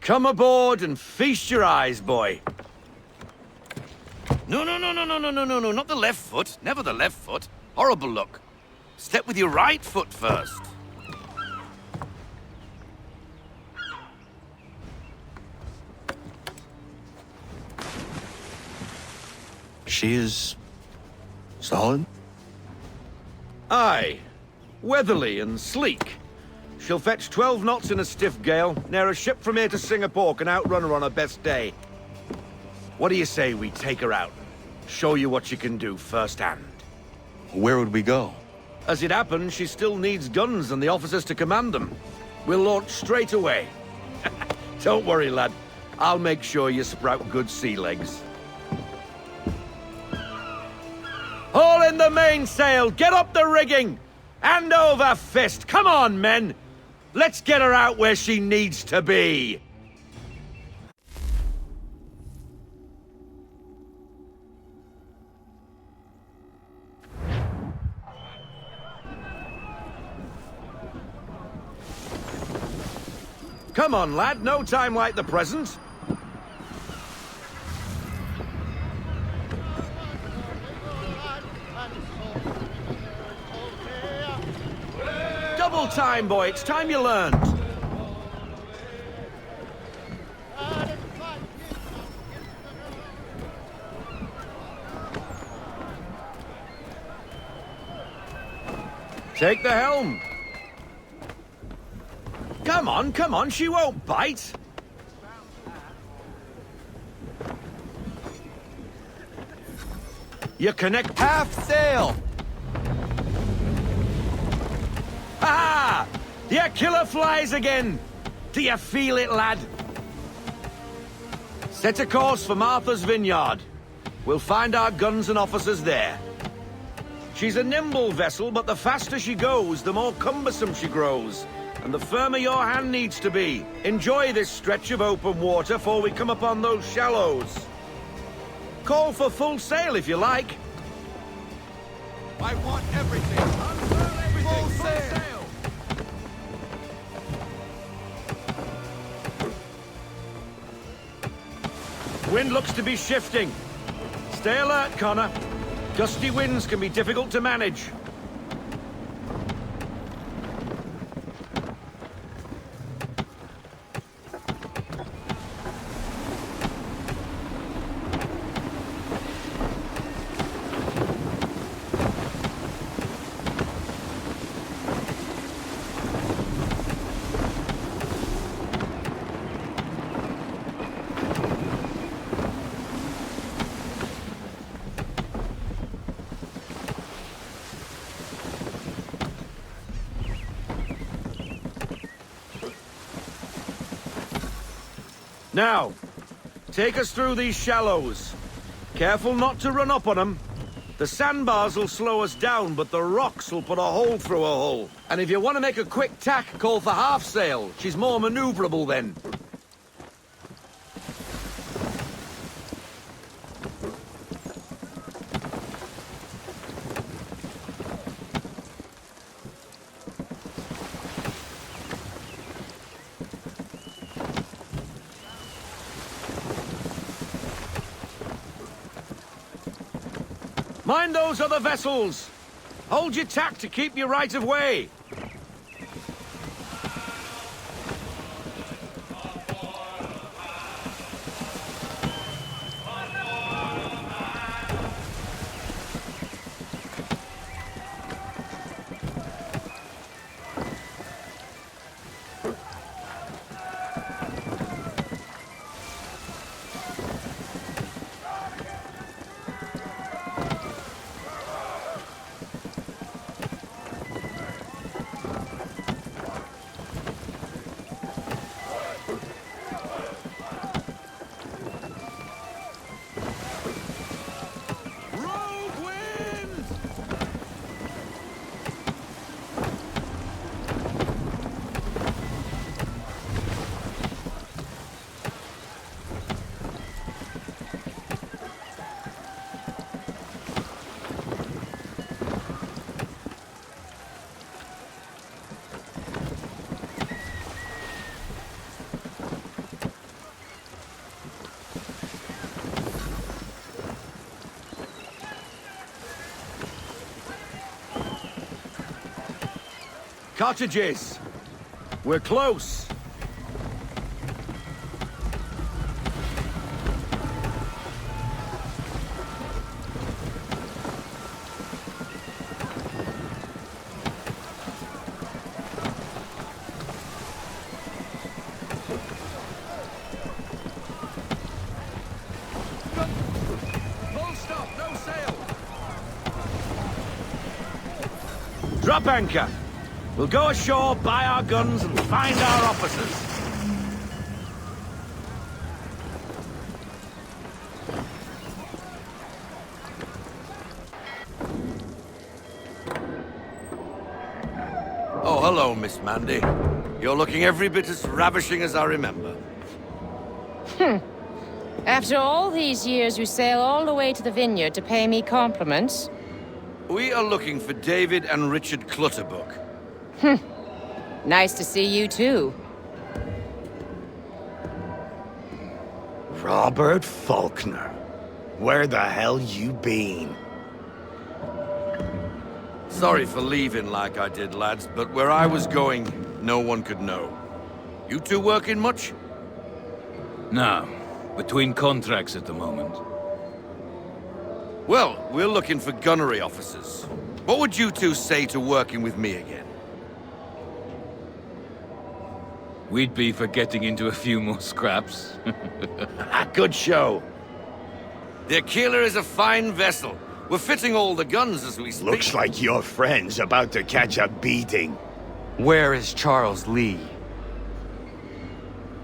Come aboard and feast your eyes, boy. No, not the left foot. Never the left foot. Horrible look. Step with your right foot first. She is solid? Aye. Weatherly and sleek. She'll fetch 12 knots in a stiff gale, near a ship from here to Singapore can outrun her on her best day. What do you say we take her out? Show you what she can do firsthand. Where would we go? As it happens, she still needs guns and the officers to command them. We'll launch straight away. Don't worry, lad. I'll make sure you sprout good sea legs. Haul in the mainsail! Get up the rigging! Hand over fist! Come on, men! Let's get her out where she needs to be! Come on, lad. No time like the present. Double time, boy. It's time you learned. Take the helm. Come on, she won't bite. You connect Half sail! Ha! The killer flies again! Do you feel it, lad? Set a course for Martha's Vineyard. We'll find our guns and officers there. She's a nimble vessel, but the faster she goes, the more cumbersome she grows. And the firmer your hand needs to be. Enjoy this stretch of open water before we come upon those shallows. Call for full sail if you like. I want everything! Full sail! Wind looks to be shifting. Stay alert, Connor. Gusty winds can be difficult to manage. Now, take us through these shallows. Careful not to run up on them. The sandbars will slow us down, but the rocks will put a hole through a hull. And if you want to make a quick tack, call for half sail. She's more maneuverable then. Mind those other vessels! Hold your tack to keep your right of way! cottages. We're close. Full stop, no sail. Drop anchor. We'll go ashore, buy our guns, and find our officers. Oh, hello, Miss Mandy. You're looking every bit as ravishing as I remember. After all these years, you sail all the way to the vineyard to pay me compliments? We are looking for David and Richard Clutterbuck. Nice to see you, too. Robert Faulkner. Where the hell you been? Sorry for leaving like I did, lads, but where I was going, no one could know. You two working much? No. Between contracts at the moment. Well, we're looking for gunnery officers. What would you two say to working with me again? We'd be for getting into a few more scraps. Good show. The Aquila is a fine vessel. We're fitting all the guns as we speak. Looks like your friend's about to catch a beating. Where is Charles Lee?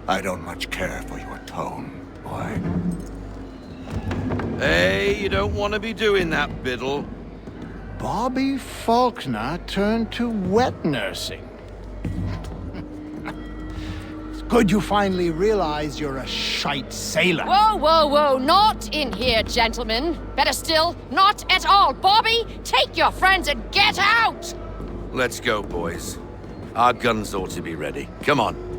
I don't much care for your tone, boy. Hey, you don't want to be doing that, Biddle. Bobby Faulkner turned to wet nursing. It's good you finally realize you're a shite sailor. Whoa, whoa, whoa, not in here, gentlemen. Better still, not at all. Bobby, take your friends and get out! Let's go, boys. Our guns ought to be ready. Come on.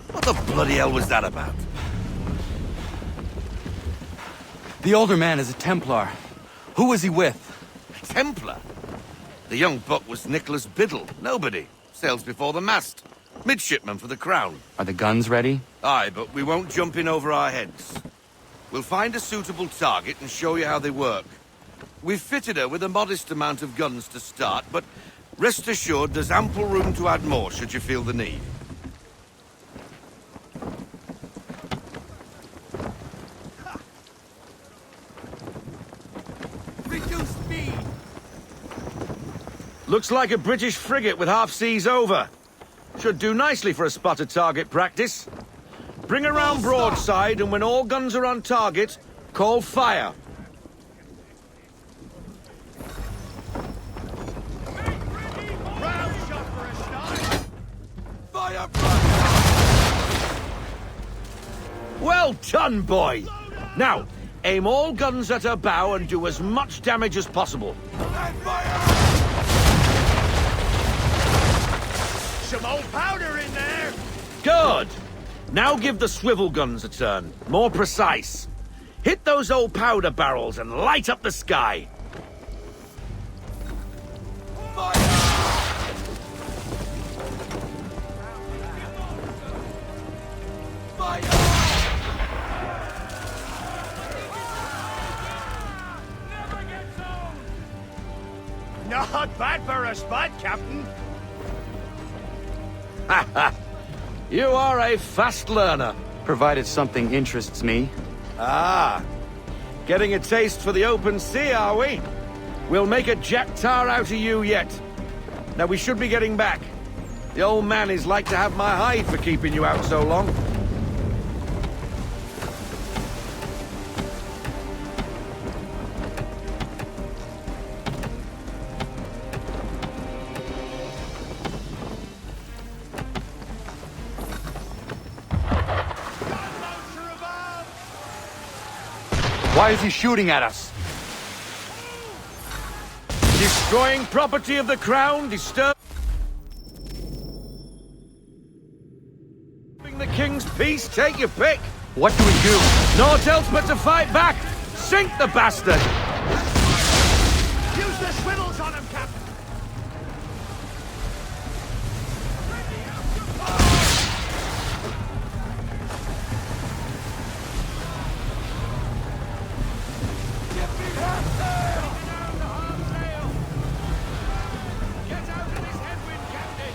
What the bloody hell was that about? The older man is a Templar. Who was he with? Templar? The young buck was Nicholas Biddle. Nobody. Sails before the mast. Midshipman for the Crown. Are the guns ready? Aye, but we won't jump in over our heads. We'll find a suitable target and show you how they work. We've fitted her with a modest amount of guns to start, but rest assured there's ample room to add more should you feel the need. Reduce speed! Looks like a British frigate with half seas over. Should do nicely for a spotted target practice. Bring around broadside, and when all guns are on target, call fire. Fire! Well done, boy! Now, aim all guns at her bow and do as much damage as possible. And fire! Some old powder in there! Good! Now give the swivel guns a turn. More precise. Hit those old powder barrels and light up the sky. Not bad for a spot, Captain. You are a fast learner. Provided something interests me. Ah, getting a taste for the open sea, are we? We'll make a Jack Tar out of you yet. Now we should be getting back. The old man is like to have my hide for keeping you out so long. Why is he shooting at us? Destroying property of the crown, disturbing the king's peace, take your pick. What do we do? Naught else but to fight back. Sink the bastard. Use the swivels on him, Captain! Get out of this headwind, Captain.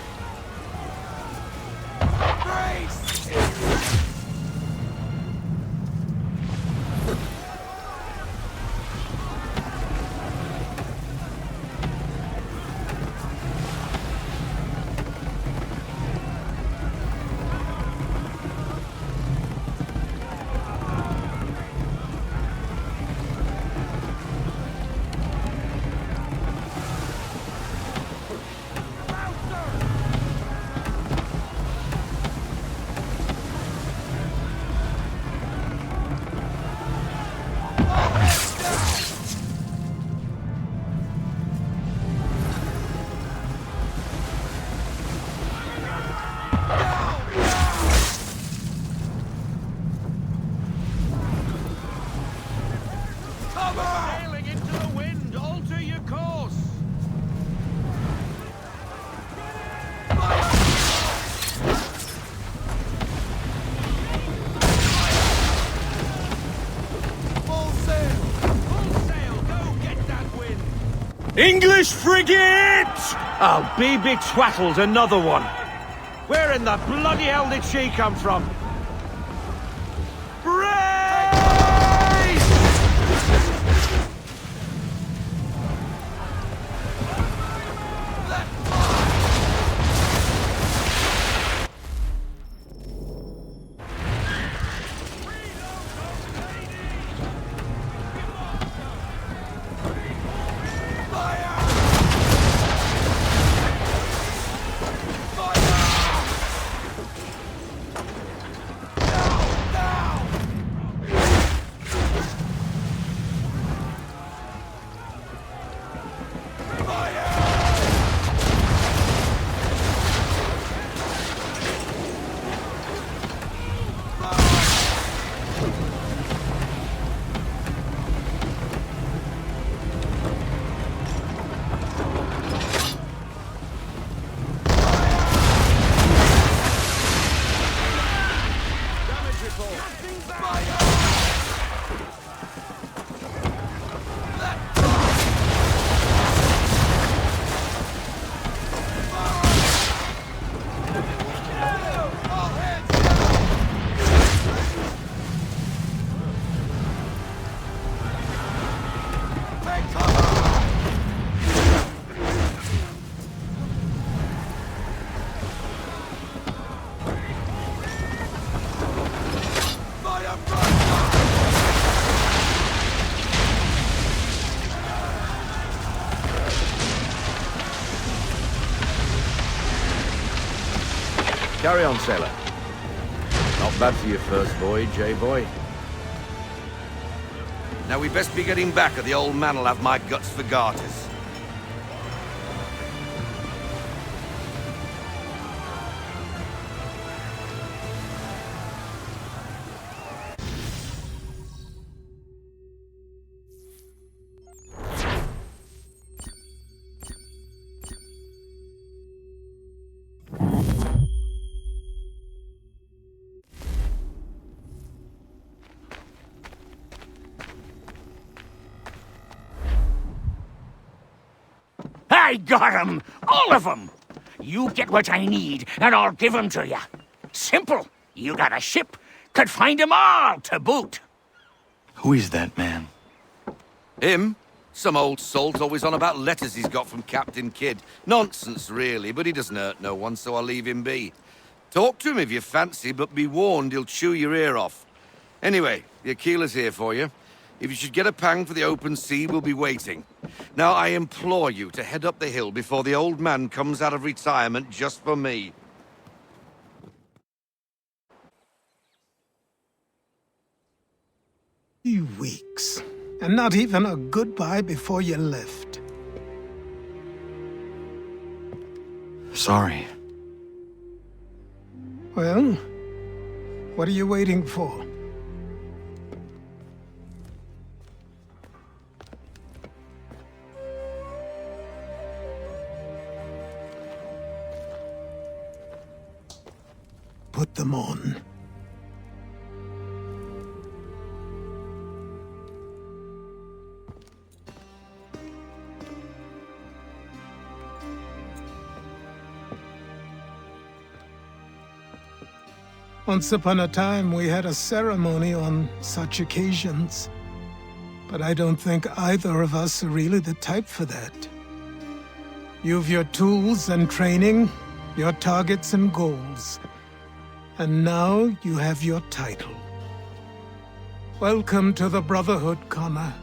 Sailing into the wind, alter your course. Full sail, go get that wind. English frigate! I'll be betwattled, another one. Where in the bloody hell did she come from? Brace! Carry on, sailor. Not bad for your first voyage, eh, boy? Now we best be getting back, or the old man'll have my guts for garters. I got 'em! All of 'em! You get what I need, and I'll give 'em to you. Simple. You got a ship, could find 'em all to boot. Who is that man? Him? Some old salt always on about letters he's got from Captain Kidd. Nonsense, really, but he doesn't hurt no one, so I'll leave him be. Talk to him if you fancy, but be warned he'll chew your ear off. Anyway, the Aquila's here for you. If you should get a pang for the open sea, we'll be waiting. Now, I implore you to head up the hill before the old man comes out of retirement just for me. 3 weeks, and not even a goodbye before you left. Sorry. Well, what are you waiting for? Put them on. Once upon a time, we had a ceremony on such occasions. But I don't think either of us are really the type for that. You've your tools and training, your targets and goals. And now you have your title. Welcome to the Brotherhood, Connor.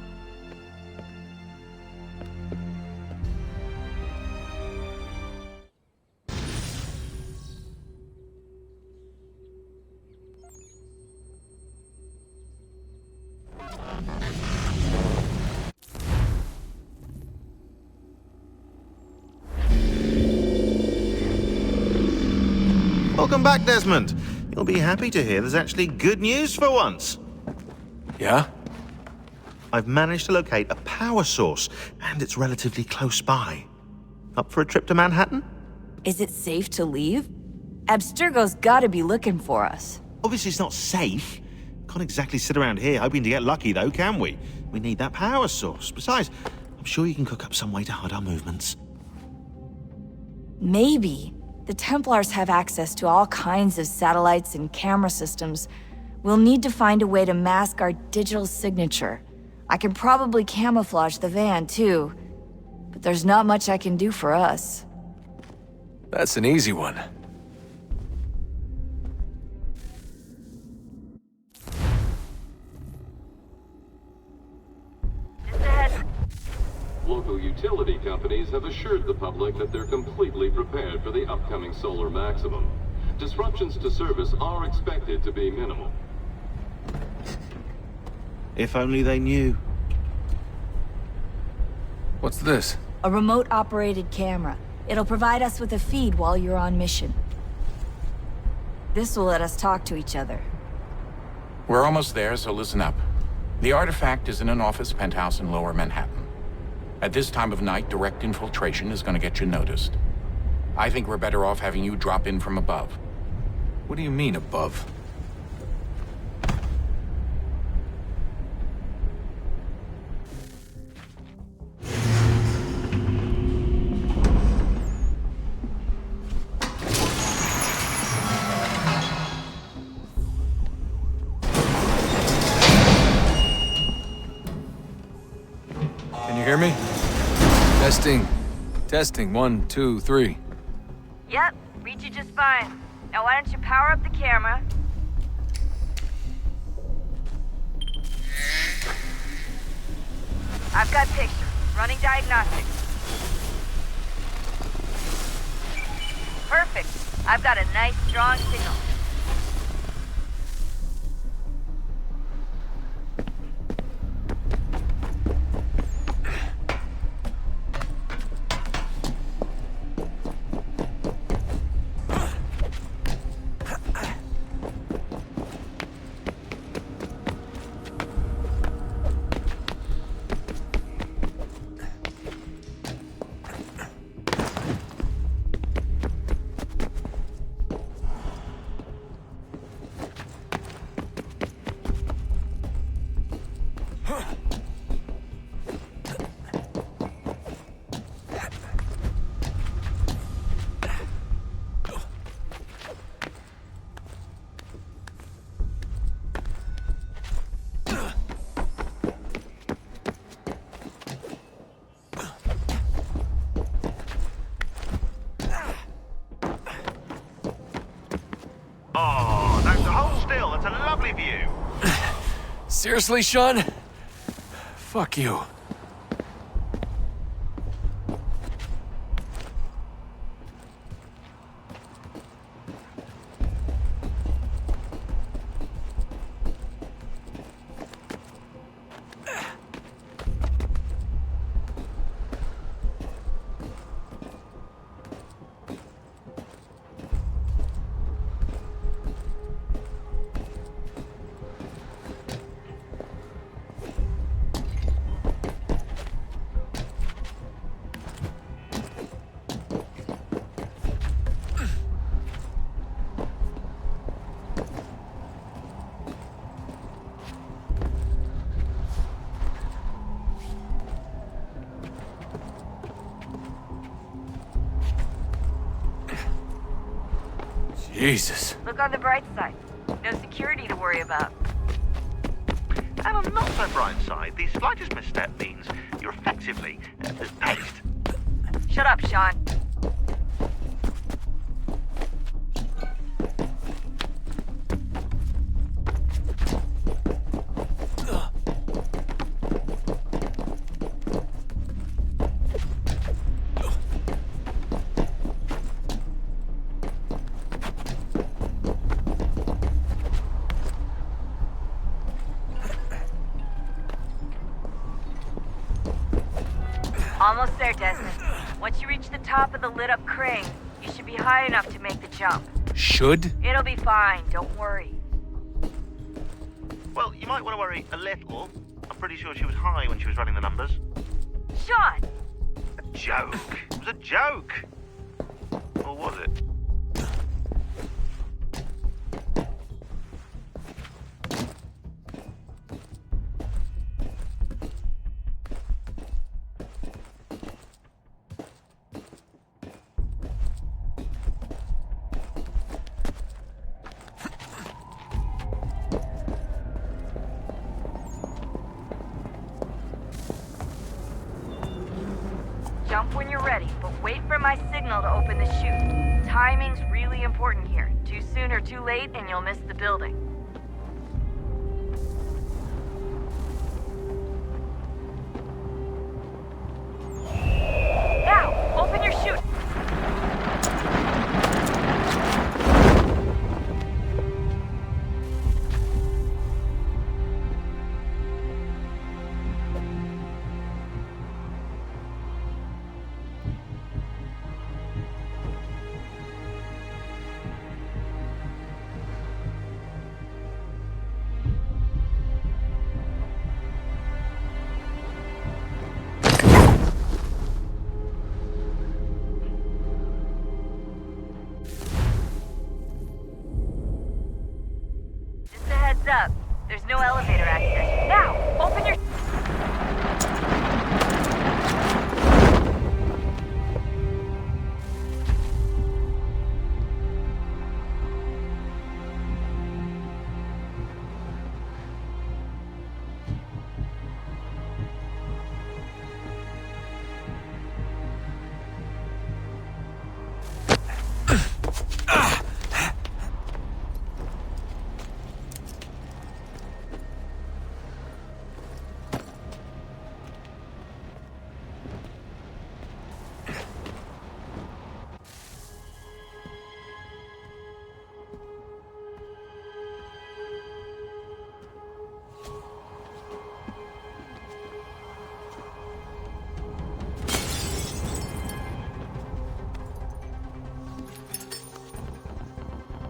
Welcome back, Desmond. You'll be happy to hear there's actually good news for once. Yeah? I've managed to locate a power source, and it's relatively close by. Up for a trip to Manhattan? Is it safe to leave? Abstergo's gotta be looking for us. Obviously it's not safe. Can't exactly sit around here hoping to get lucky, though, can we? We need that power source. Besides, I'm sure you can cook up some way to hide our movements. Maybe. The Templars have access to all kinds of satellites and camera systems. We'll need to find a way to mask our digital signature. I can probably camouflage the van, too. But there's not much I can do for us. That's an easy one. Local utility companies have assured the public that they're completely prepared for the upcoming solar maximum. Disruptions to service are expected to be minimal. If only they knew. What's this? A remote-operated camera. It'll provide us with a feed while you're on mission. This will let us talk to each other. We're almost there, so listen up. The artifact is in an office penthouse in Lower Manhattan. At this time of night, direct infiltration is going to get you noticed. I think we're better off having you drop in from above. What do you mean, above? Can you hear me? Testing. Testing. 1, 2, 3. Yep, read you just fine. Now why don't you power up the camera? I've got pictures. Running diagnostics. Perfect. I've got a nice, strong signal. with you. Seriously, Sean? Fuck you. Jesus. Look on the bright side. No security to worry about. And on the not so bright side, the slightest misstep means you're effectively paced. Shut up, Sean. Almost there, Desmond. Once you reach the top of the lit-up crane, you should be high enough to make the jump. Should? It'll be fine, don't worry. Well, you might want to worry a little. I'm pretty sure she was high when she was running the numbers. Sean! A joke. It was a joke. Or was it? Jump when you're ready, but wait for my signal to open the chute. Timing's really important here. Too soon or too late, and you'll miss the building. Now, open your chute! Up. There's no elevator access. Now, open your...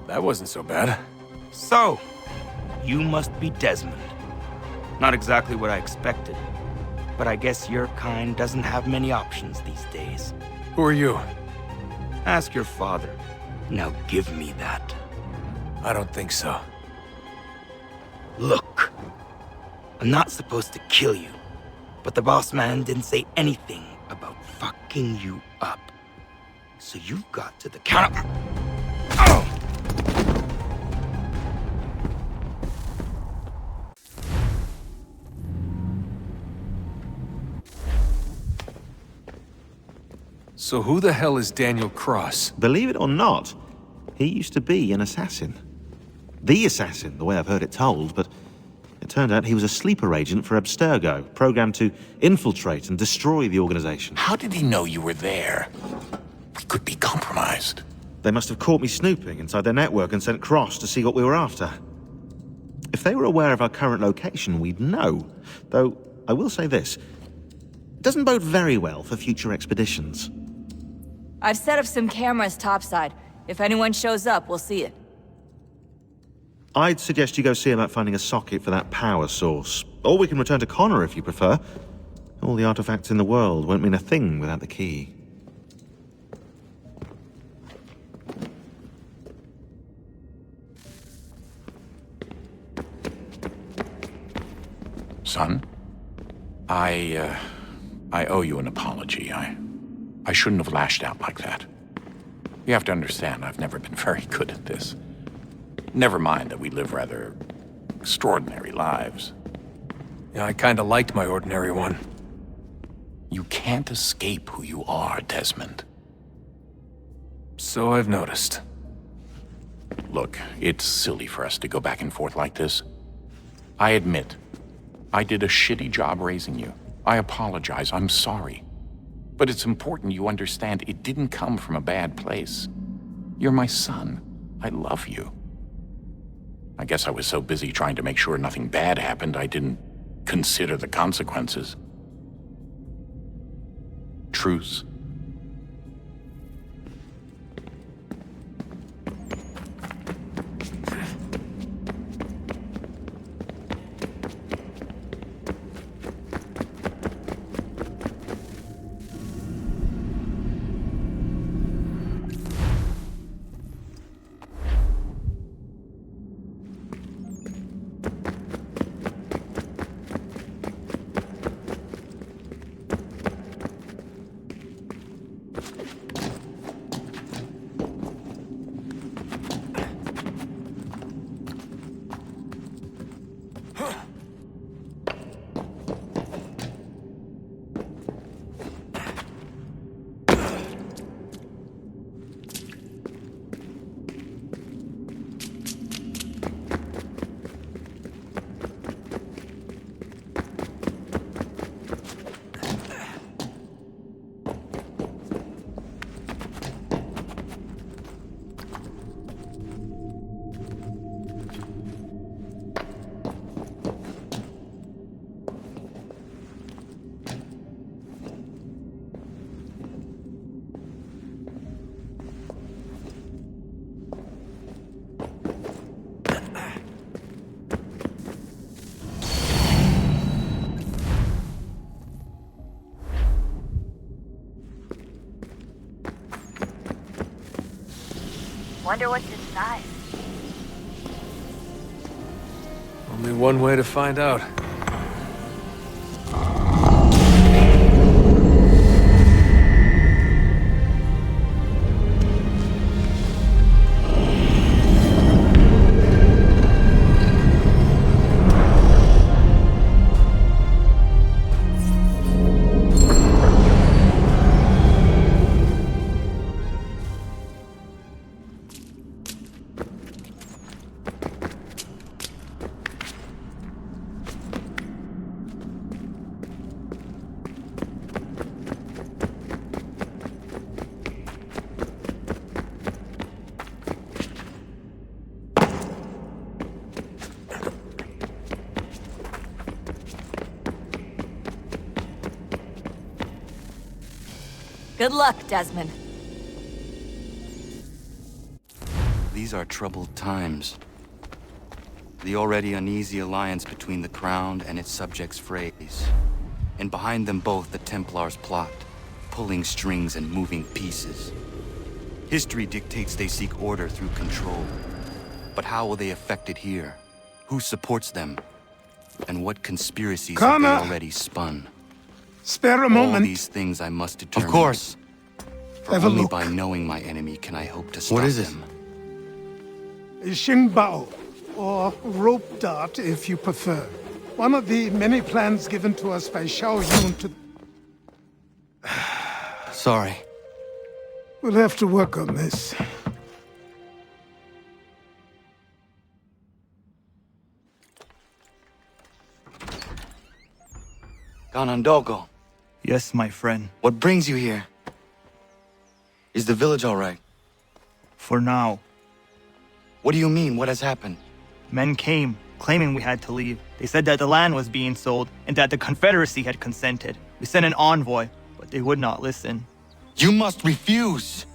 That wasn't so bad. So, you must be Desmond. Not exactly what I expected. But I guess your kind doesn't have many options these days. Who are you? Ask your father. Now give me that. I don't think so. Look. I'm not supposed to kill you. But the boss man didn't say anything about fucking you up. So you've got to the count of... Oh! So who the hell is Daniel Cross? Believe it or not, he used to be an assassin. the assassin, the way I've heard it told, but it turned out he was a sleeper agent for Abstergo, programmed to infiltrate and destroy the organization. How did he know you were there? We could be compromised. They must have caught me snooping inside their network and sent Cross to see what we were after. If they were aware of our current location, we'd know. Though, I will say this. It doesn't bode very well for future expeditions. I've set up some cameras topside. If anyone shows up, we'll see it. I'd suggest you go see about finding a socket for that power source. Or we can return to Connor if you prefer. All the artifacts in the world won't mean a thing without the key. Son, I owe you an apology. I shouldn't have lashed out like that. You have to understand, I've never been very good at this. Never mind that we live rather extraordinary lives. Yeah, I kinda liked my ordinary one. You can't escape who you are, Desmond. So I've noticed. Look, it's silly for us to go back and forth like this. I admit, I did a shitty job raising you. I apologize, I'm sorry. But it's important you understand it didn't come from a bad place. You're my son. I love you. I guess I was so busy trying to make sure nothing bad happened, I didn't consider the consequences. Truce. Wonder what's inside. Only one way to find out. Good luck, Desmond. These are troubled times. The already uneasy alliance between the Crown and its subjects frays. And behind them both the Templars plot, pulling strings and moving pieces. History dictates they seek order through control. But how will they affect it here? Who supports them? And what conspiracies have they already spun? Spare a moment. All these things I must determine. Of course. For Have a only look. by knowing my enemy can I hope to stop What is it? them. Xingbao, or rope dart if you prefer. One of the many plans given to us by Xiao Yun to... Sorry. We'll have to work on this. Ganondogo, Yes, my friend. what brings you here? Is the village all right? For now. What do you mean? What has happened? Men came, claiming we had to leave. They said that the land was being sold and that the Confederacy had consented. We sent an envoy, but they would not listen. You must refuse!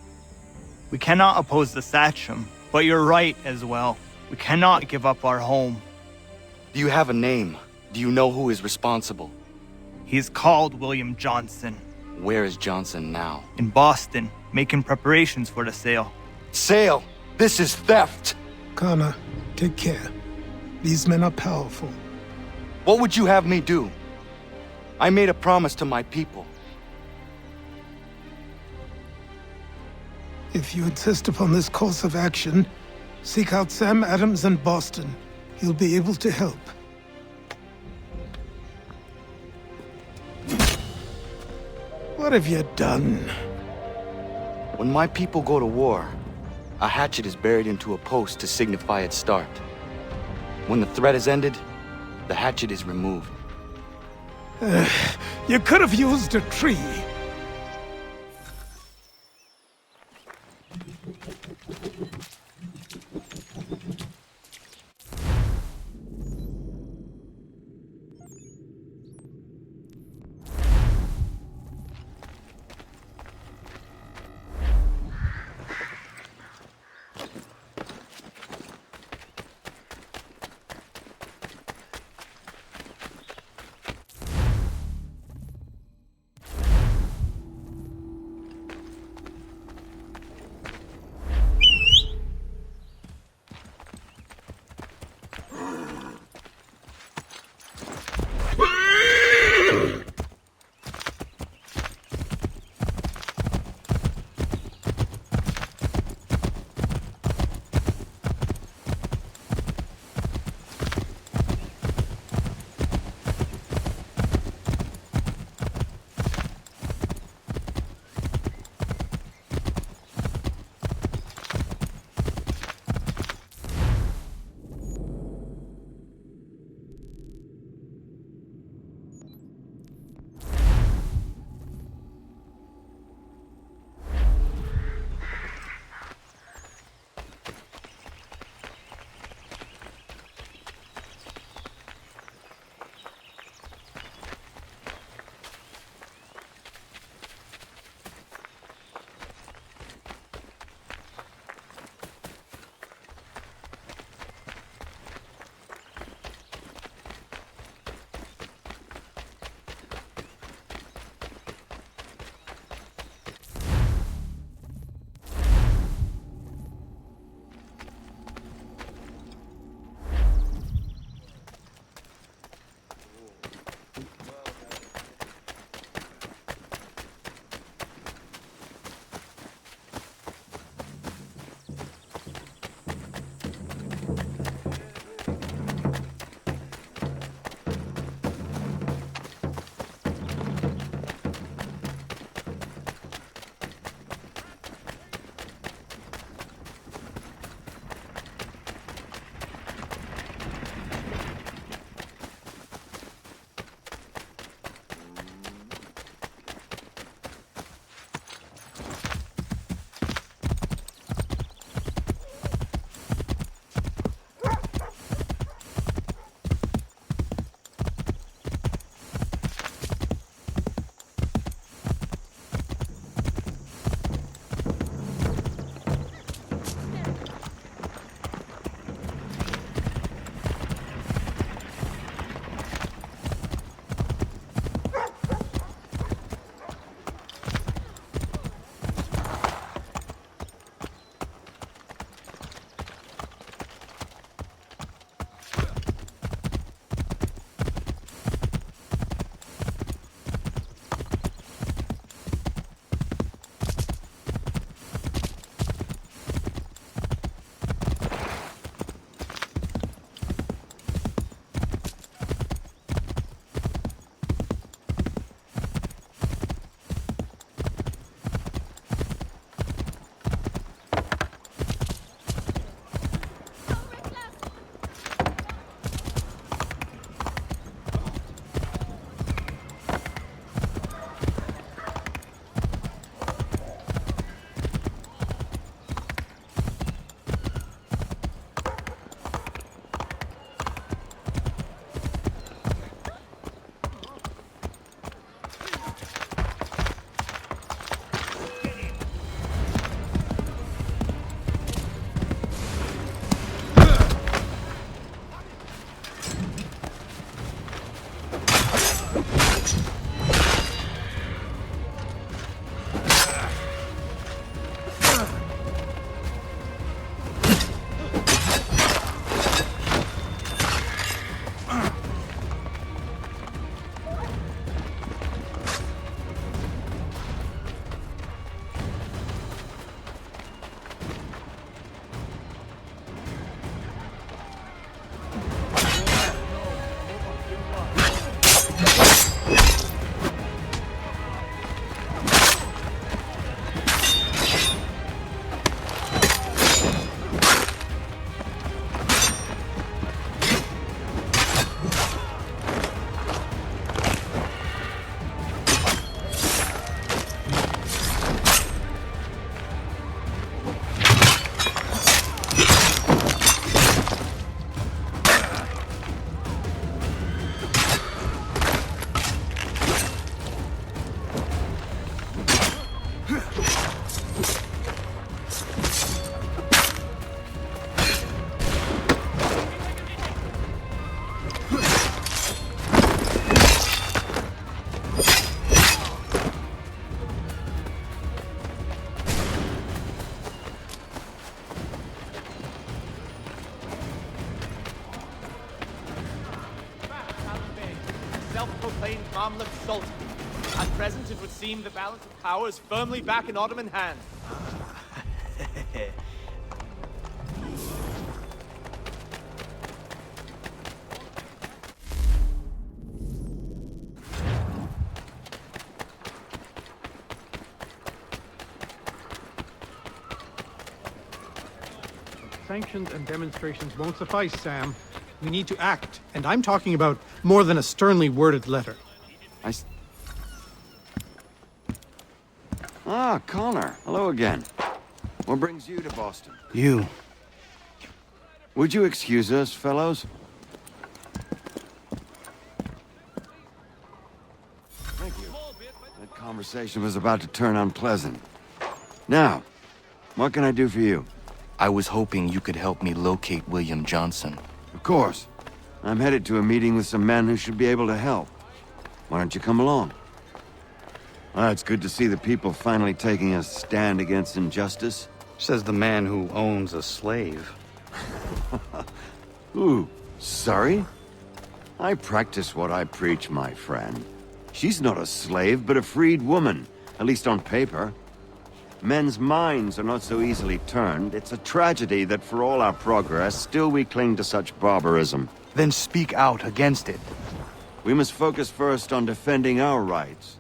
We cannot oppose the Sachem, but you're right as well. We cannot give up our home. Do you have a name? Do you know who is responsible? He's called William Johnson. Where is Johnson now? In Boston, making preparations for the sale. Sale! This is theft! Connor, take care. These men are powerful. What would you have me do? I made a promise to my people. If you insist upon this course of action, seek out Sam Adams in Boston. He'll be able to help. What have you done? When my people go to war, a hatchet is buried into a post to signify its start. When the threat is ended, the hatchet is removed. You could have used a tree. Self-proclaimed Mamluk Sultan. At present, it would seem the balance of power is firmly back in Ottoman hands. Sanctions and demonstrations won't suffice, Sam. We need to act, and I'm talking about more than a sternly worded letter. Ah, Connor. Hello again. What brings you to Boston? You. Would you excuse us, fellows? Thank you. That conversation was about to turn unpleasant. Now, what can I do for you? I was hoping you could help me locate William Johnson. Of course. I'm headed to a meeting with some men who should be able to help. Why don't you come along? Well, it's good to see the people finally taking a stand against injustice. Says the man who owns a slave. Ooh, sorry? I practice what I preach, my friend. She's not a slave, but a freed woman, at least on paper. Men's minds are not so easily turned. It's a tragedy that for all our progress, still we cling to such barbarism. Then speak out against it. We must focus first on defending our rights.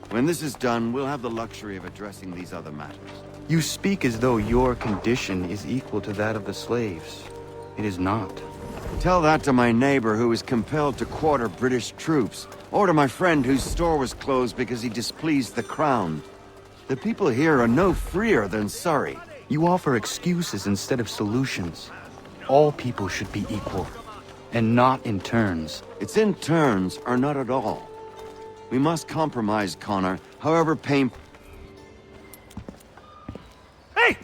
When this is done, we'll have the luxury of addressing these other matters. You speak as though your condition is equal to that of the slaves. It is not. Tell that to my neighbor who was compelled to quarter British troops, or to my friend whose store was closed because he displeased the crown. The people here are no freer than Surrey. You offer excuses instead of solutions. All people should be equal, and not in turns. It's in turns, or not at all. We must compromise, Connor, however painful. Hey!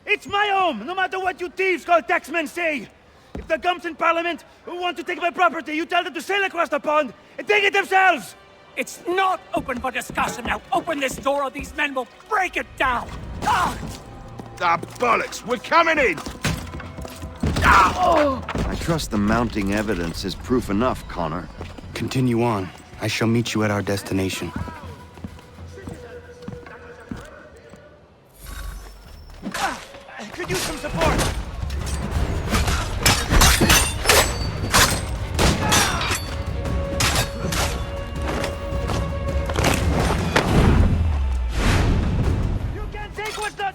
It's my home, no matter what you thieves called taxmen say! If the gumps in Parliament who want to take my property, you tell them to sail across the pond and take it themselves! It's not open for discussion now! Open this door or these men will break it down! Ah! Ah, bollocks! We're coming in! I trust the mounting evidence is proof enough, Connor. Continue on. I shall meet you at our destination. Could use some support! You can take what's not...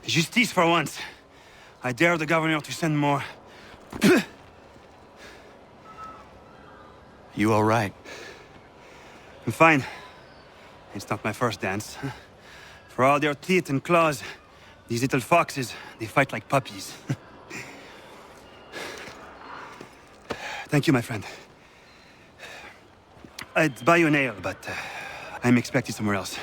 Justice for once. I dare the governor to send more. You all right? I'm fine. It's not my first dance. For all their teeth and claws, these little foxes, they fight like puppies. Thank you, my friend. I'd buy you an ale, but I'm expected somewhere else.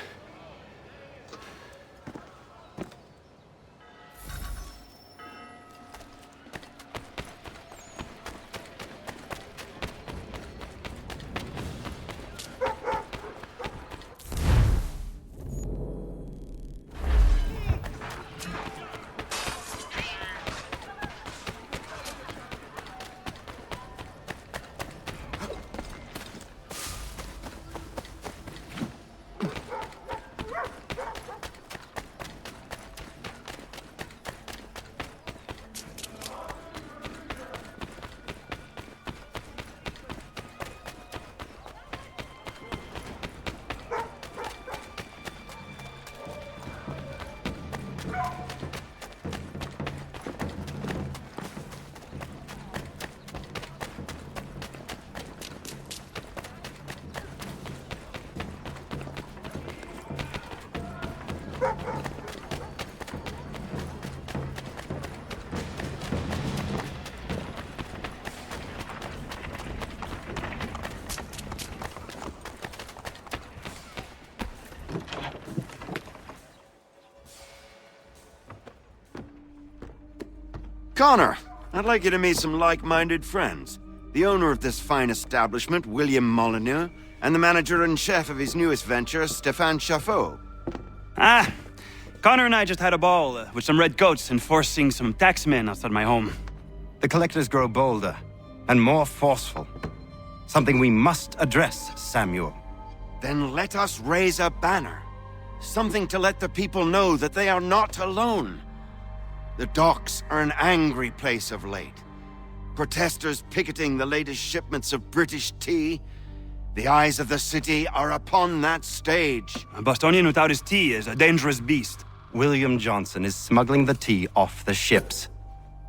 Connor, I'd like you to meet some like-minded friends. The owner of this fine establishment, William Molyneux, and the manager and chef of his newest venture, Stéphane Chaffeau. Ah, Connor and I just had a ball with some red coats enforcing some taxmen outside my home. The collectors grow bolder and more forceful. Something we must address, Samuel. Then let us raise a banner. Something to let the people know that they are not alone. The docks are an angry place of late. Protesters picketing the latest shipments of British tea. The eyes of the city are upon that stage. A Bostonian without his tea is a dangerous beast. William Johnson is smuggling the tea off the ships.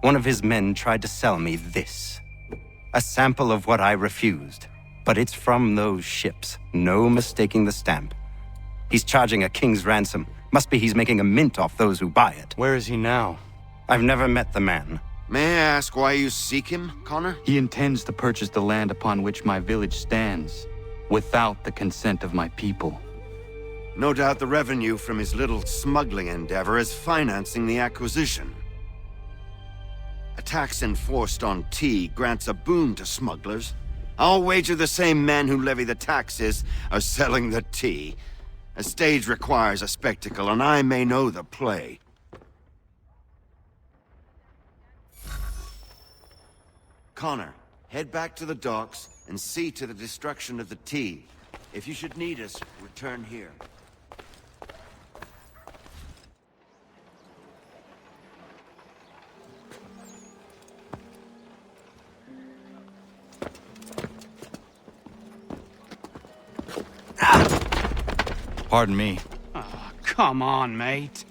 One of his men tried to sell me this. A sample of what I refused. But it's from those ships. No mistaking the stamp. He's charging a king's ransom. Must be he's making a mint off those who buy it. Where is he now? I've never met the man. May I ask why you seek him, Connor? He intends to purchase the land upon which my village stands, without the consent of my people. No doubt the revenue from his little smuggling endeavor is financing the acquisition. A tax enforced on tea grants a boon to smugglers. I'll wager the same men who levy the taxes are selling the tea. A stage requires a spectacle, and I may know the play. Connor, head back to the docks and see to the destruction of the tea. If you should need us, return here. Pardon me. Oh, come on, mate.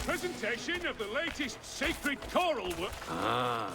Presentation of the latest sacred choral work. Ah.